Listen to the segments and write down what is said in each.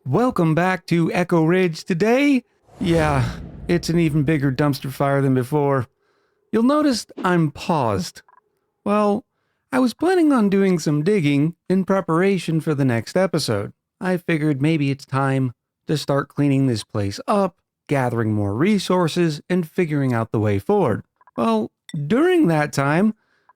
Welcome back to Echo Ridge. Today, it's an even bigger dumpster fire than before. You'll notice I'm paused. Well, I was planning on doing some digging in preparation for the next episode. I figured maybe it's time to start cleaning this place up, gathering more resources, and figuring out the way forward. Well, during that time,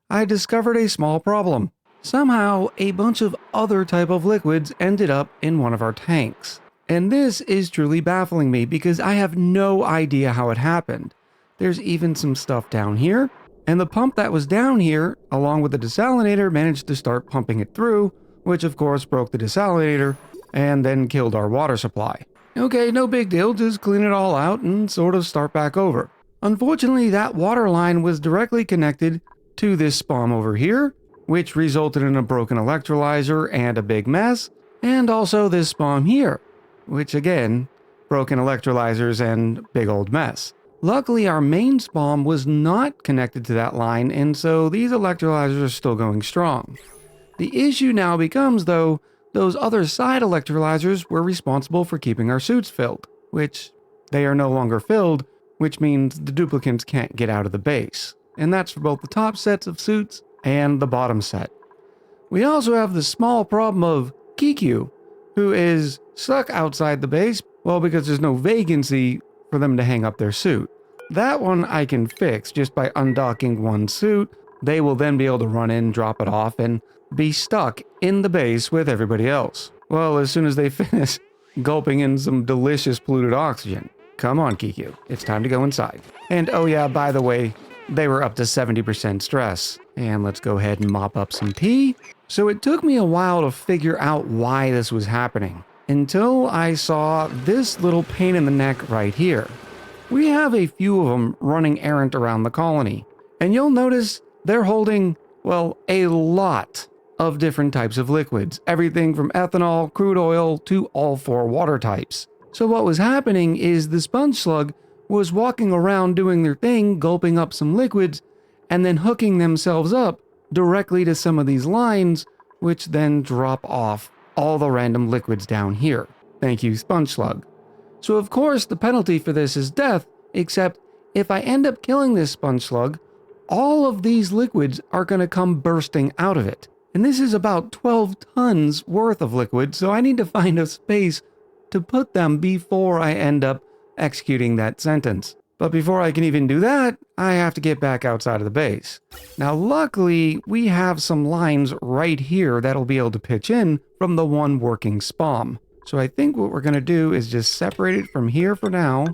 I discovered a small problem. Somehow, a bunch of other type of liquids ended up in one of our tanks. And this is truly baffling me because I have no idea how it happened. There's even some stuff down here, and the pump that was down here, along with the desalinator, managed to start pumping it through, which of course broke the desalinator and then killed our water supply. Okay, no big deal, just clean it all out and sort of start back over. Unfortunately, that water line was directly connected to this spom over here, which resulted in a broken electrolyzer and a big mess, and also this spom here, which again, broken electrolyzers and big old mess. Luckily, our main spom was not connected to that line, and so these electrolyzers are still going strong. The issue now becomes, though, those other side electrolyzers were responsible for keeping our suits filled, which they are no longer filled, which means the duplicants can't get out of the base. And that's for both the top sets of suits and the bottom set. We also have the small problem of Kiku, who is stuck outside the base, well, because there's no vacancy for them to hang up their suit. That one I can fix just by undocking one suit. They will then be able to run in, drop it off, and be stuck in the base with everybody else. Well, as soon as they finish gulping in some delicious polluted oxygen. Come on, Kiku, it's time to go inside. And oh yeah, by the way, they were up to 70% stress. And let's go ahead and mop up some tea. So it took me a while to figure out why this was happening, until I saw this little pain in the neck right here. We have a few of them running errant around the colony, and you'll notice they're holding, well, a lot of different types of liquids, everything from ethanol, crude oil, to all 4 water types. So what was happening is the sponge slug was walking around doing their thing, gulping up some liquids, and then hooking themselves up directly to some of these lines, which then drop off all the random liquids down here. Thank you, sponge slug. So of course the penalty for this is death, except if I end up killing this sponge slug, all of these liquids are going to come bursting out of it. And this is about 12 tons worth of liquid, so I need to find a space to put them before I end up executing that sentence. But before I can even do that, I have to get back outside of the base. Now luckily, we have some lines right here that'll be able to pitch in from the one working spom. So I think what we're going to do is just separate it from here for now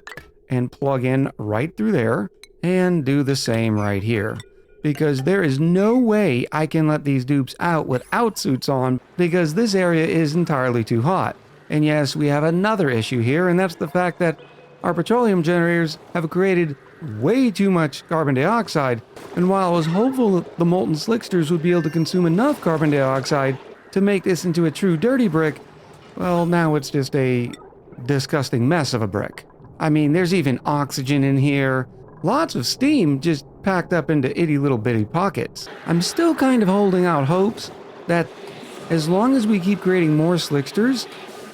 and plug in right through there and do the same right here. Because there is no way I can let these dupes out without suits on because this area is entirely too hot. And yes, we have another issue here, and that's the fact that our petroleum generators have created way too much carbon dioxide, and while I was hopeful that the molten slicksters would be able to consume enough carbon dioxide to make this into a true dirty brick, well, now it's just a disgusting mess of a brick. I mean, there's even oxygen in here, lots of steam just packed up into itty little bitty pockets. I'm still kind of holding out hopes that as long as we keep creating more slicksters,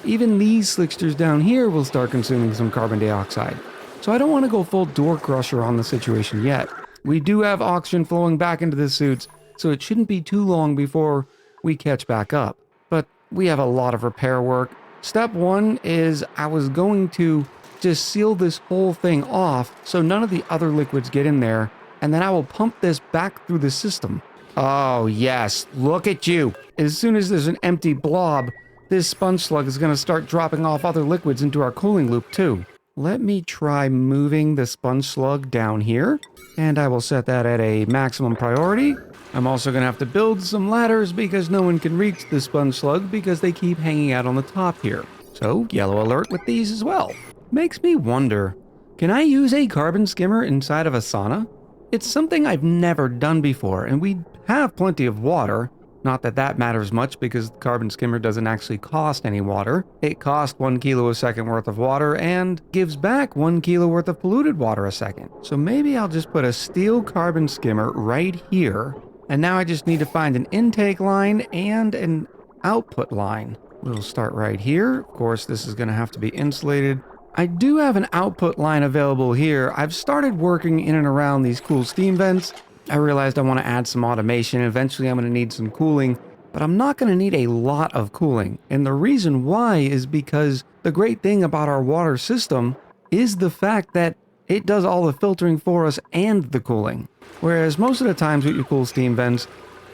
even these slicksters down here will start consuming some carbon dioxide. So I don't want to go full door crusher on the situation yet. We do have oxygen flowing back into the suits, so it shouldn't be too long before we catch back up. But we have a lot of repair work. Step 1 is I was going to just seal this whole thing off so none of the other liquids get in there, and then I will pump this back through the system. Oh yes, look at you. As soon as there's an empty blob, this sponge slug is going to start dropping off other liquids into our cooling loop too. Let me try moving the sponge slug down here, and I will set that at a maximum priority. I'm also going to have to build some ladders because no one can reach the sponge slug because they keep hanging out on the top here. So, yellow alert with these as well. Makes me wonder, can I use a carbon skimmer inside of a sauna? It's something I've never done before, and we have plenty of water. Not that that matters much because the carbon skimmer doesn't actually cost any water. It costs 1 kilo a second worth of water and gives back 1 kilo worth of polluted water a second. So maybe I'll just put a steel carbon skimmer right here. And now I just need to find an intake line and an output line. We'll start right here. Of course, this is going to have to be insulated. I do have an output line available here. I've started working in and around these cool steam vents. I realized I want to add some automation. Eventually, I'm going to need some cooling, but I'm not going to need a lot of cooling. And the reason why is because the great thing about our water system is the fact that it does all the filtering for us and the cooling. Whereas most of the times with your cool steam vents,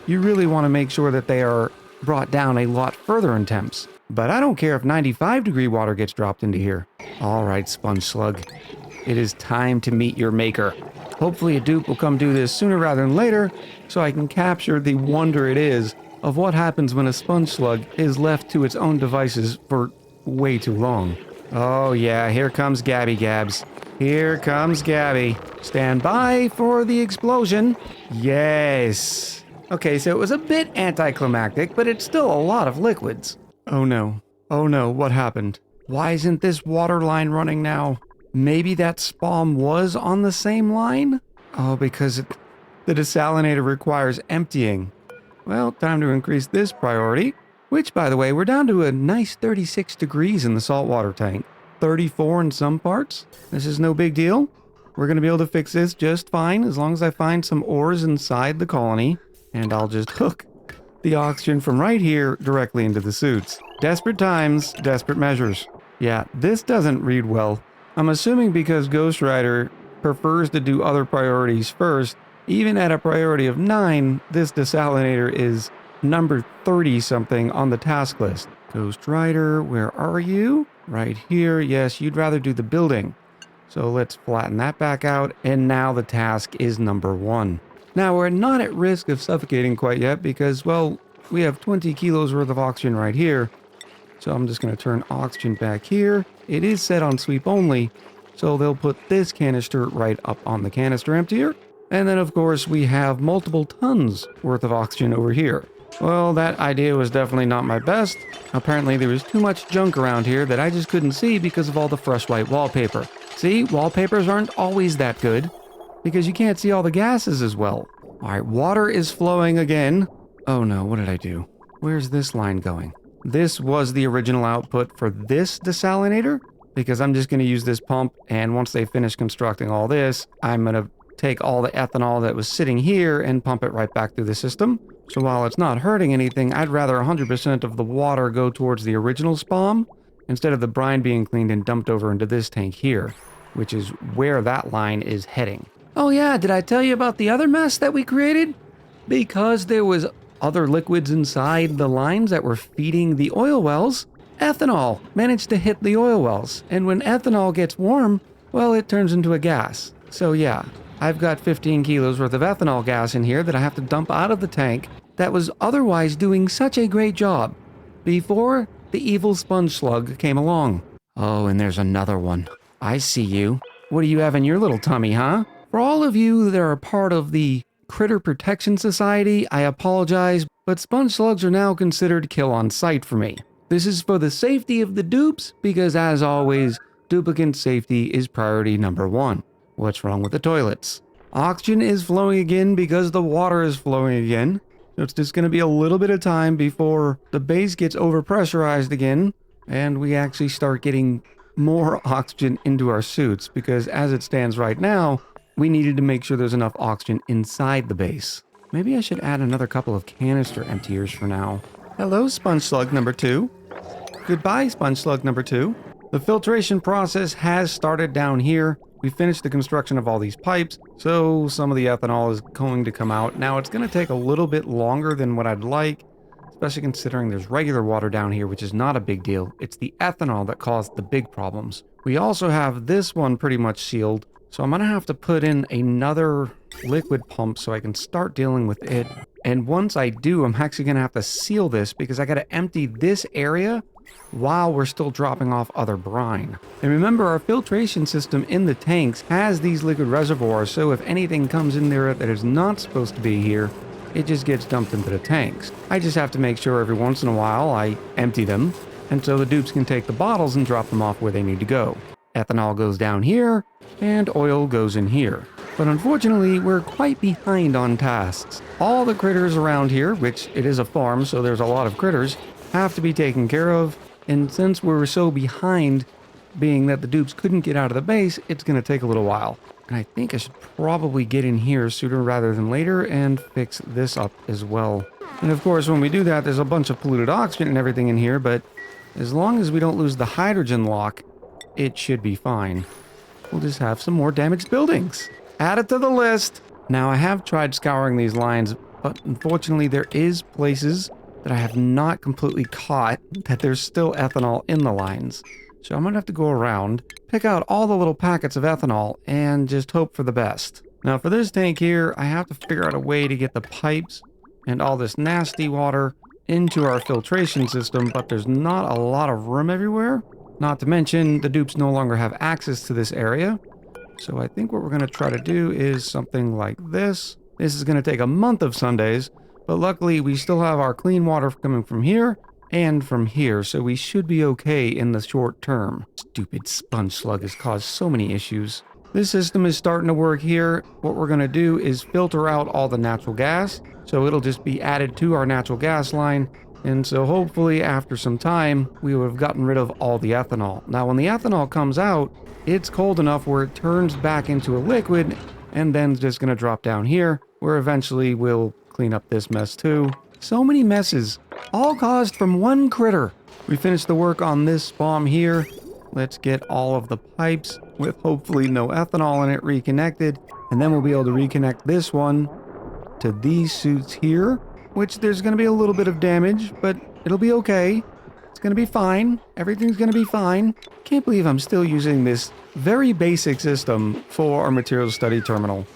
you really want to make sure that they are brought down a lot further in temps. But I don't care if 95-degree water gets dropped into here. All right, sponge slug. It is time to meet your maker. Hopefully a dupe will come do this sooner rather than later, so I can capture the wonder it is of what happens when a sponge slug is left to its own devices for way too long. Oh yeah, here comes Gabby Gabs. Here comes Gabby. Stand by for the explosion. Yes. Okay, so it was a bit anticlimactic, but it's still a lot of liquids. Oh no. Oh no, what happened? Why isn't this water line running now? Maybe that spawn was on the same line? Oh, because the desalinator requires emptying. Well, time to increase this priority, which, by the way, we're down to a nice 36 degrees in the saltwater tank. 34 in some parts. This is no big deal. We're going to be able to fix this just fine as long as I find some ores inside the colony, and I'll just hook the oxygen from right here directly into the suits. Desperate times, desperate measures. Yeah, this doesn't read well. I'm assuming because Ghost Rider prefers to do other priorities first, even at a priority of 9, this desalinator is number 30-something on the task list. Ghost Rider, where are you? Right here. Yes, you'd rather do the building. So let's flatten that back out, and now the task is number 1. Now, we're not at risk of suffocating quite yet because, well, we have 20 kilos worth of oxygen right here. So I'm just going to turn oxygen back here. It is set on sweep only, so they'll put this canister right up on the canister emptier. And then, of course, we have multiple tons worth of oxygen over here. Well, that idea was definitely not my best. Apparently, there was too much junk around here that I just couldn't see because of all the fresh white wallpaper. See, wallpapers aren't always that good because you can't see all the gases as well. All right, water is flowing again. Oh no, what did I do? Where's this line going? This was the original output for this desalinator because I'm just going to use this pump, and once they finish constructing all this, I'm going to take all the ethanol that was sitting here and pump it right back through the system. So while it's not hurting anything, I'd rather 100% of the water go towards the original spawn instead of the brine being cleaned and dumped over into this tank here, which is where that line is heading. Oh yeah, did I tell you about the other mess that we created? Because there was other liquids inside the lines that were feeding the oil wells, ethanol managed to hit the oil wells. And when ethanol gets warm, well, it turns into a gas. So yeah, I've got 15 kilos worth of ethanol gas in here that I have to dump out of the tank that was otherwise doing such a great job before the evil sponge slug came along. Oh, and there's another one. I see you. What do you have in your little tummy, huh? For all of you that are part of the Critter Protection Society, I apologize, but sponge slugs are now considered kill on sight for me. This is for the safety of the dupes, because as always, duplicant safety is priority number 1. What's wrong with the toilets? Oxygen is flowing again because the water is flowing again. So it's just going to be a little bit of time before the base gets overpressurized again, and we actually start getting more oxygen into our suits, because as it stands right now, we needed to make sure there's enough oxygen inside the base. Maybe I should add another couple of canister emptiers for now. Hello, sponge slug number 2. Goodbye, sponge slug number 2. The filtration process has started down here. We finished the construction of all these pipes, so some of the ethanol is going to come out. Now, it's going to take a little bit longer than what I'd like, especially considering there's regular water down here, which is not a big deal. It's the ethanol that caused the big problems. We also have this one pretty much sealed, so I'm going to have to put in another liquid pump so I can start dealing with it. And once I do, I'm actually going to have to seal this because I got to empty this area while we're still dropping off other brine. And remember, our filtration system in the tanks has these liquid reservoirs, so if anything comes in there that is not supposed to be here, it just gets dumped into the tanks. I just have to make sure every once in a while I empty them, and so the dupes can take the bottles and drop them off where they need to go. Ethanol goes down here, and oil goes in here. But unfortunately, we're quite behind on tasks. All the critters around here, which it is a farm, so there's a lot of critters, have to be taken care of. And since we were so behind, being that the dupes couldn't get out of the base, it's going to take a little while. And I think I should probably get in here sooner rather than later and fix this up as well. And of course, when we do that, there's a bunch of polluted oxygen and everything in here, but as long as we don't lose the hydrogen lock, it should be fine. We'll just have some more damaged buildings. Add it to the list. Now, I have tried scouring these lines, but unfortunately there is places that I have not completely caught that there's still ethanol in the lines. So I'm gonna have to go around, pick out all the little packets of ethanol, and just hope for the best. Now for this tank here, I have to figure out a way to get the pipes and all this nasty water into our filtration system, but there's not a lot of room everywhere. Not to mention, the dupes no longer have access to this area. So I think what we're gonna try to do is something like this. This is gonna take a month of Sundays, but luckily we still have our clean water coming from here and from here, so we should be okay in the short term. Stupid sponge slug has caused so many issues. This system is starting to work here. What we're going to do is filter out all the natural gas, so it'll just be added to our natural gas line, and so hopefully after some time we will have gotten rid of all the ethanol. Now when the ethanol comes out, it's cold enough where it turns back into a liquid and then it's just going to drop down here, where eventually we'll clean up this mess too. So many messes, all caused from one critter. We finished the work on this bomb here. Let's get all of the pipes with hopefully no ethanol in it reconnected, and then we'll be able to reconnect this one to these suits here, which there's going to be a little bit of damage, but it'll be okay. It's going to be fine. Everything's going to be fine. Can't believe I'm still using this very basic system for our materials study terminal.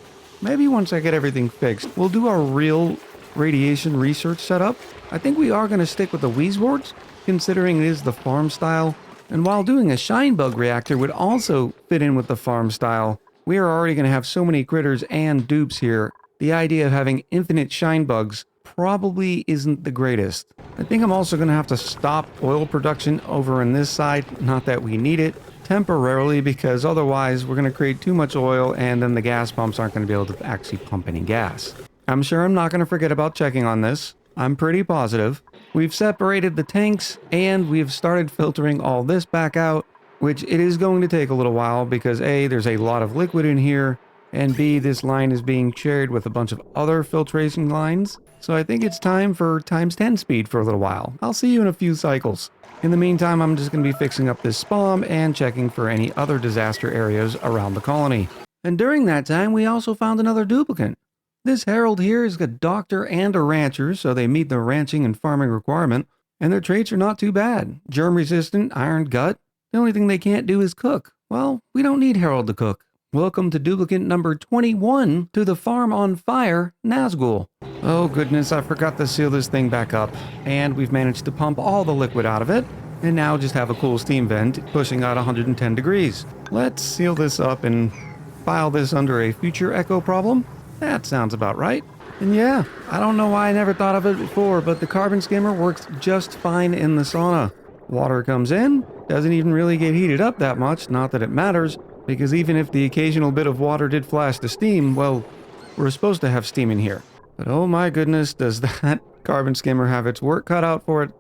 Maybe once I get everything fixed, we'll do our real radiation research setup. I think we are going to stick with the Weezeworts, considering it is the farm style. And while doing a shine bug reactor would also fit in with the farm style, we are already going to have so many critters and dupes here. The idea of having infinite shine bugs probably isn't the greatest. I think I'm also going to have to stop oil production over on this side. Not that we need it temporarily, because otherwise we're going to create too much oil and then the gas pumps aren't going to be able to actually pump any gas. I'm sure I'm not going to forget about checking on this. I'm pretty positive. We've separated the tanks and we've started filtering all this back out, which it is going to take a little while because A, there's a lot of liquid in here, and B, this line is being shared with a bunch of other filtration lines. So I think it's time for times 10 speed for a little while. I'll see you in a few cycles. In the meantime, I'm just going to be fixing up this spawn and checking for any other disaster areas around the colony. And during that time, we also found another duplicate. This Herald here is a doctor and a rancher, so they meet the ranching and farming requirement, and their traits are not too bad. Germ-resistant, iron gut. The only thing they can't do is cook. Well, we don't need Herald to cook. Welcome to duplicate number 21 to the farm on fire, Nazgul. Oh goodness, I forgot to seal this thing back up, and we've managed to pump all the liquid out of it, and now just have a cool steam vent pushing out 110 degrees. Let's seal this up and file this under a future echo problem. That sounds about right. And yeah, I don't know why I never thought of it before, but the carbon skimmer works just fine in the sauna. Water comes in, doesn't even really get heated up that much, not that it matters, because even if the occasional bit of water did flash to steam, well, we're supposed to have steam in here. But oh my goodness, does that carbon skimmer have its work cut out for it?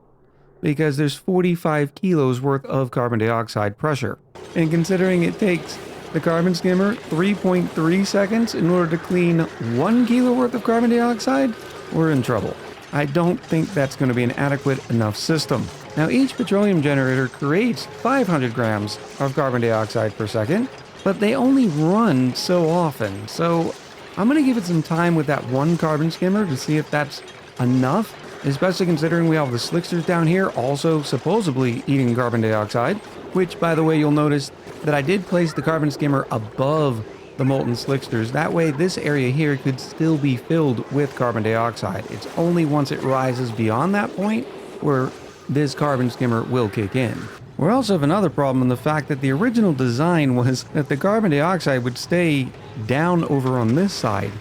Because there's 45 kilos worth of carbon dioxide pressure. And considering it takes the carbon skimmer 3.3 seconds in order to clean 1 kilo worth of carbon dioxide, we're in trouble. I don't think that's going to be an adequate enough system. Now, each petroleum generator creates 500 grams of carbon dioxide per second, but they only run so often. So I'm going to give it some time with that one carbon skimmer to see if that's enough, especially considering we have the slicksters down here also supposedly eating carbon dioxide, which, by the way, you'll notice that I did place the carbon skimmer above the molten slicksters. That way this area here could still be filled with carbon dioxide. It's only once it rises beyond that point where this carbon skimmer will kick in. We also have another problem in the fact that the original design was that the carbon dioxide would stay down over on this side.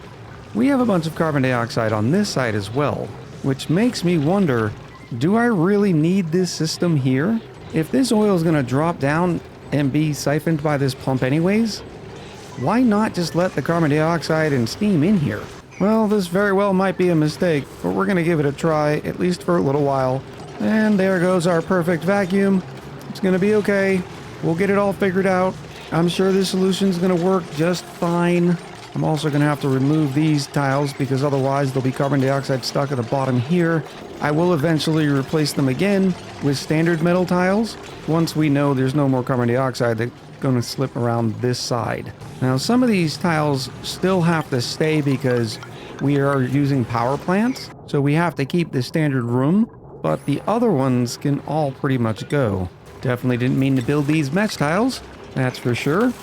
We have a bunch of carbon dioxide on this side as well, which makes me wonder, do I really need this system here? If this oil is going to drop down and be siphoned by this pump anyways, why not just let the carbon dioxide and steam in here? Well, this very well might be a mistake, but we're going to give it a try, at least for a little while, And there goes our perfect vacuum. It's going to be okay. We'll get it all figured out. I'm sure this solution's going to work just fine. I'm also going to have to remove these tiles because otherwise there'll be carbon dioxide stuck at the bottom here. I will eventually replace them again with standard metal tiles once we know there's no more carbon dioxide that's going to slip around this side. Now, some of these tiles still have to stay because we are using power plants, so we have to keep the standard room, but the other ones can all pretty much go. Definitely didn't mean to build these mesh tiles, that's for sure.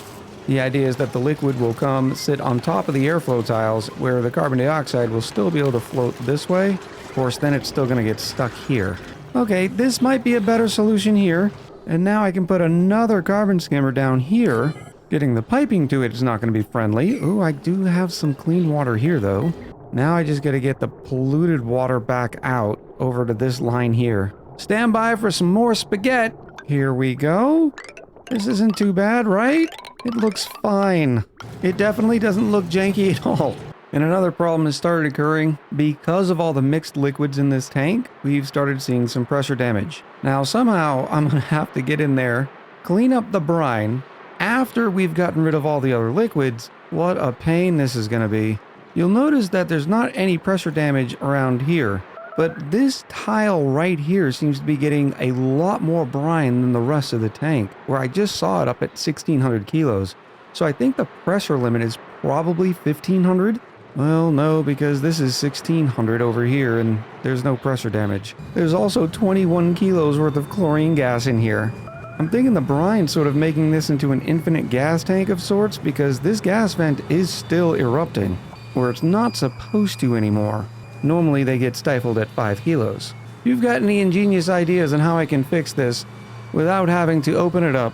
The idea is that the liquid will come sit on top of the airflow tiles where the carbon dioxide will still be able to float this way. Of course, then it's still going to get stuck here. Okay, this might be a better solution here. And now I can put another carbon skimmer down here. Getting the piping to it is not going to be friendly. Ooh, I do have some clean water here though. Now I just got to get the polluted water back out over to this line here. Stand by for some more spaghetti. Here we go. This isn't too bad, right? It looks fine. It definitely doesn't look janky at all. And another problem has started occurring. Because of all the mixed liquids in this tank, we've started seeing some pressure damage. Now somehow I'm going to have to get in there, clean up the brine. After we've gotten rid of all the other liquids, what a pain this is going to be. You'll notice that there's not any pressure damage around here. But this tile right here seems to be getting a lot more brine than the rest of the tank, where I just saw it up at 1,600 kilos. So I think the pressure limit is probably 1,500. Well, no, because this is 1,600 over here and there's no pressure damage. There's also 21 kilos worth of chlorine gas in here. I'm thinking the brine's sort of making this into an infinite gas tank of sorts because this gas vent is still erupting, where it's not supposed to anymore. Normally they get stifled at 5 kilos. If you've got any ingenious ideas on how I can fix this without having to open it up,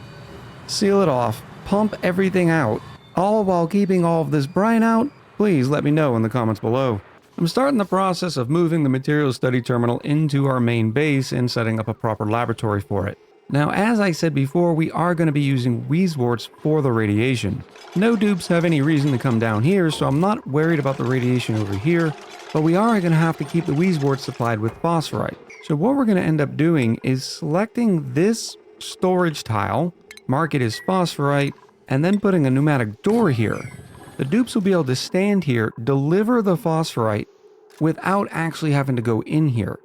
seal it off, pump everything out, all while keeping all of this brine out, please let me know in the comments below. I'm starting the process of moving the materials study terminal into our main base and setting up a proper laboratory for it. Now, as I said before, we are going to be using Weezeworts for the radiation. No dupes have any reason to come down here, so I'm not worried about the radiation over here, but we are going to have to keep the Weezeworts supplied with phosphorite. So what we're going to end up doing is selecting this storage tile, mark it as phosphorite, and then putting a pneumatic door here. The dupes will be able to stand here, deliver the phosphorite, without actually having to go in here.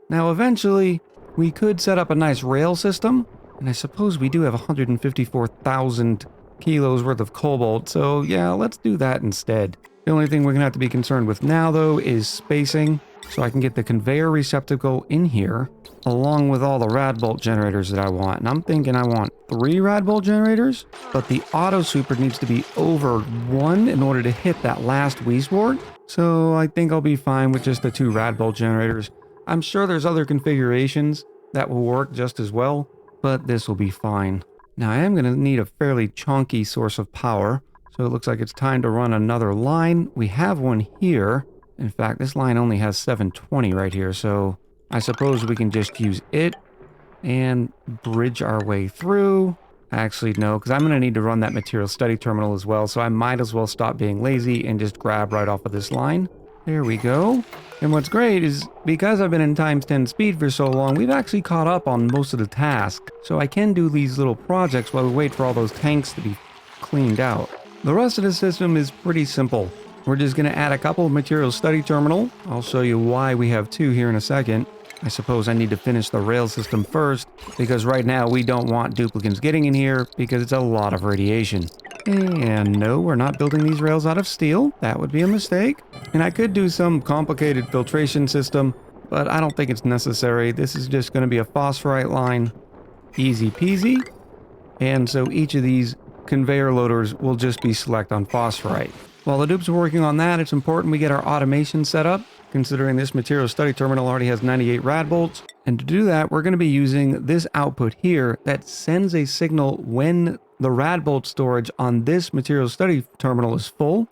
Now eventually, we could set up a nice rail system, and I suppose we do have 154,000 kilos worth of cobalt, so yeah, let's do that instead. The only thing we're going to have to be concerned with now, though, is spacing, so I can get the conveyor receptacle in here, along with all the rad bolt generators that I want. And I'm thinking I want 3 rad bolt generators, but the auto sweeper needs to be over 1 in order to hit that last Weezewort. So I think I'll be fine with just the 2 rad bolt generators. I'm sure there's other configurations that will work just as well, but this will be fine. Now I am going to need a fairly chunky source of power. So it looks like it's time to run another line. We have one here. In fact, this line only has 720 right here, so I suppose we can just use it and bridge our way through. Actually, no, because I'm going to need to run that material study terminal as well, so I might as well stop being lazy and just grab right off of this line. There we go. And what's great is, because I've been in times 10 speed for so long, we've actually caught up on most of the tasks, so I can do these little projects while we wait for all those tanks to be cleaned out. The rest of the system is pretty simple. We're just going to add a couple of materials study terminal. I'll show you why we have 2 here in a second. I suppose I need to finish the rail system first, because right now we don't want duplicates getting in here because it's a lot of radiation. And no, we're not building these rails out of steel. That would be a mistake. And I could do some complicated filtration system, but I don't think it's necessary. This is just going to be a phosphorite line. Easy peasy. And so each of these conveyor loaders will just be select on phosphorite. While the dupes are working on that, it's important we get our automation set up, considering this material study terminal already has 98 rad bolts. And to do that, we're going to be using this output here that sends a signal when the rad bolt storage on this material study terminal is full.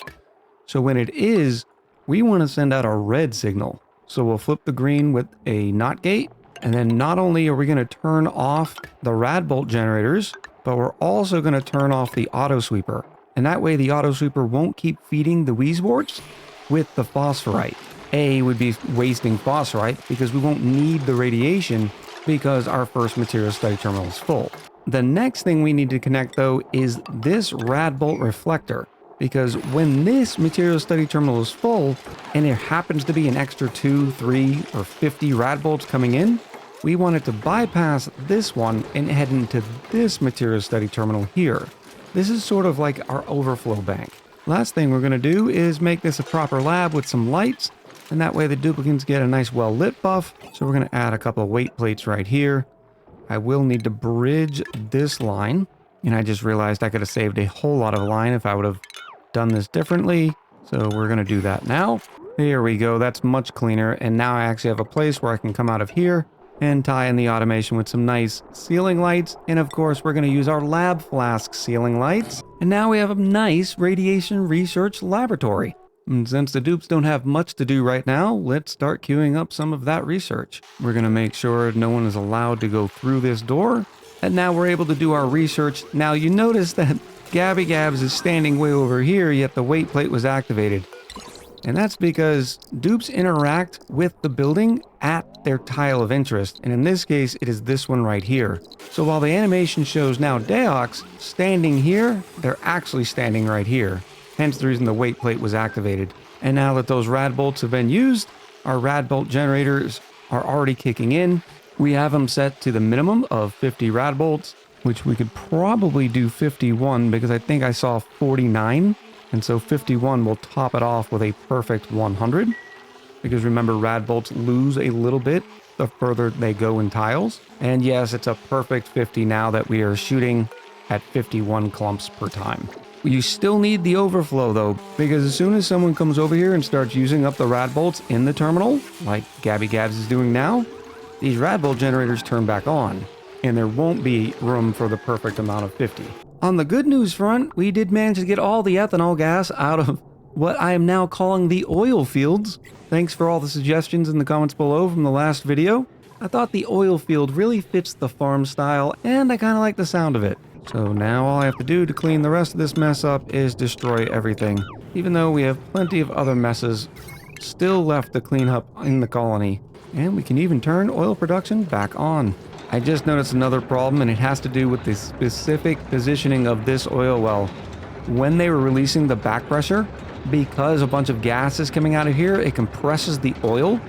So when it is, we want to send out a red signal. So we'll flip the green with a NOT gate. And then not only are we going to turn off the rad bolt generators, but we're also going to turn off the auto sweeper. And that way the auto sweeper won't keep feeding the Weezeworts with the phosphorite. A would be wasting phosphorite because we won't need the radiation because our first material study terminal is full. The next thing we need to connect though is this rad bolt reflector, because when this material study terminal is full and there happens to be an extra 2, 3, or 50 rad bolts coming in, we want it to bypass this one and head into this material study terminal here. This is sort of like our overflow bank. Last thing we're going to do is make this a proper lab with some lights, and that way the duplicates get a nice well lit buff. So we're going to add a couple of weight plates right here. I will need to bridge this line, and I just realized I could have saved a whole lot of line if I would have done this differently. So we're going to do that now. There we go, that's much cleaner, and now I actually have a place where I can come out of here and tie in the automation with some nice ceiling lights. And of course, we're going to use our lab flask ceiling lights. And now we have a nice radiation research laboratory. And since the dupes don't have much to do right now, let's start queuing up some of that research. We're going to make sure no one is allowed to go through this door. And now we're able to do our research. Now you notice that Gabby Gabs is standing way over here, yet the weight plate was activated. And that's because dupes interact with the building at their tile of interest, and in this case it is this one right here. So while the animation shows now Deox standing here, they're actually standing right here. Hence the reason the weight plate was activated. And now that those rad bolts have been used, our rad bolt generators are already kicking in. We have them set to the minimum of 50 rad bolts, which we could probably do 51 because I think I saw 49. And so 51 will top it off with a perfect 100. Because remember, rad bolts lose a little bit the further they go in tiles. And yes, it's a perfect 50 now that we are shooting at 51 clumps per time. You still need the overflow though, because as soon as someone comes over here and starts using up the rad bolts in the terminal, like Gabby Gabs is doing now, these rad bolt generators turn back on, and there won't be room for the perfect amount of 50. On the good news front, we did manage to get all the ethanol gas out of what I am now calling the oil fields. Thanks for all the suggestions in the comments below from the last video. I thought the oil field really fits the farm style, and I kind of like the sound of it. So now all I have to do to clean the rest of this mess up is destroy everything, even though we have plenty of other messes still left to clean up in the colony. And we can even turn oil production back on. I just noticed another problem, and it has to do with the specific positioning of this oil well. When they were releasing the back pressure, because a bunch of gas is coming out of here, it compresses the oil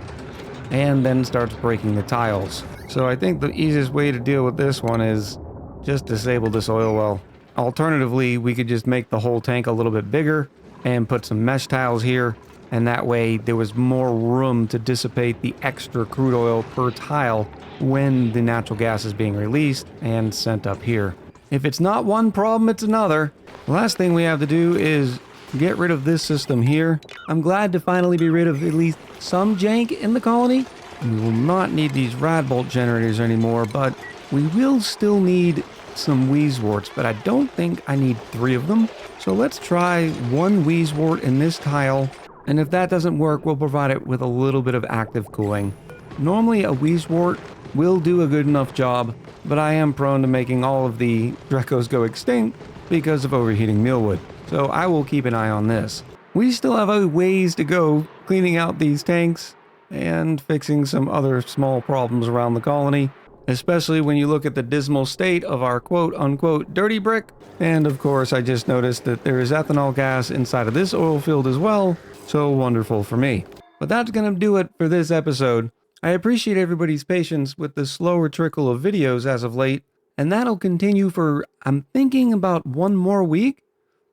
and then starts breaking the tiles. So I think the easiest way to deal with this one is just disable this oil well. Alternatively, we could just make the whole tank a little bit bigger and put some mesh tiles here, and that way there was more room to dissipate the extra crude oil per tile when the natural gas is being released and sent up here. If it's not one problem, it's another. The last thing we have to do is get rid of this system here. I'm glad to finally be rid of at least some jank in the colony. We will not need these rad bolt generators anymore, but we will still need some wheezeworts, but I don't think I need 3 of them. So let's try 1 wheezewort in this tile, and if that doesn't work, we'll provide it with a little bit of active cooling. Normally a wheezewort will do a good enough job, but I am prone to making all of the Drecos go extinct because of overheating mealwood. So I will keep an eye on this. We still have a ways to go cleaning out these tanks and fixing some other small problems around the colony, especially when you look at the dismal state of our quote-unquote dirty brick. And of course, I just noticed that there is ethanol gas inside of this oil field as well, so wonderful for me. But that's gonna do it for this episode. I appreciate everybody's patience with the slower trickle of videos as of late, and that'll continue for, I'm thinking, about 1 more week,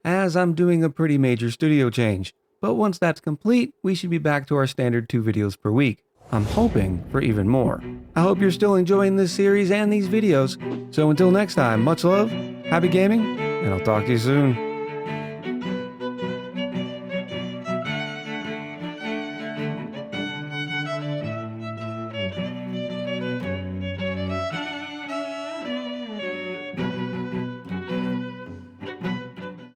as I'm doing a pretty major studio change. But once that's complete, we should be back to our standard 2 videos per week. I'm hoping for even more. I hope you're still enjoying this series and these videos. So until next time, much love, happy gaming, and I'll talk to you soon.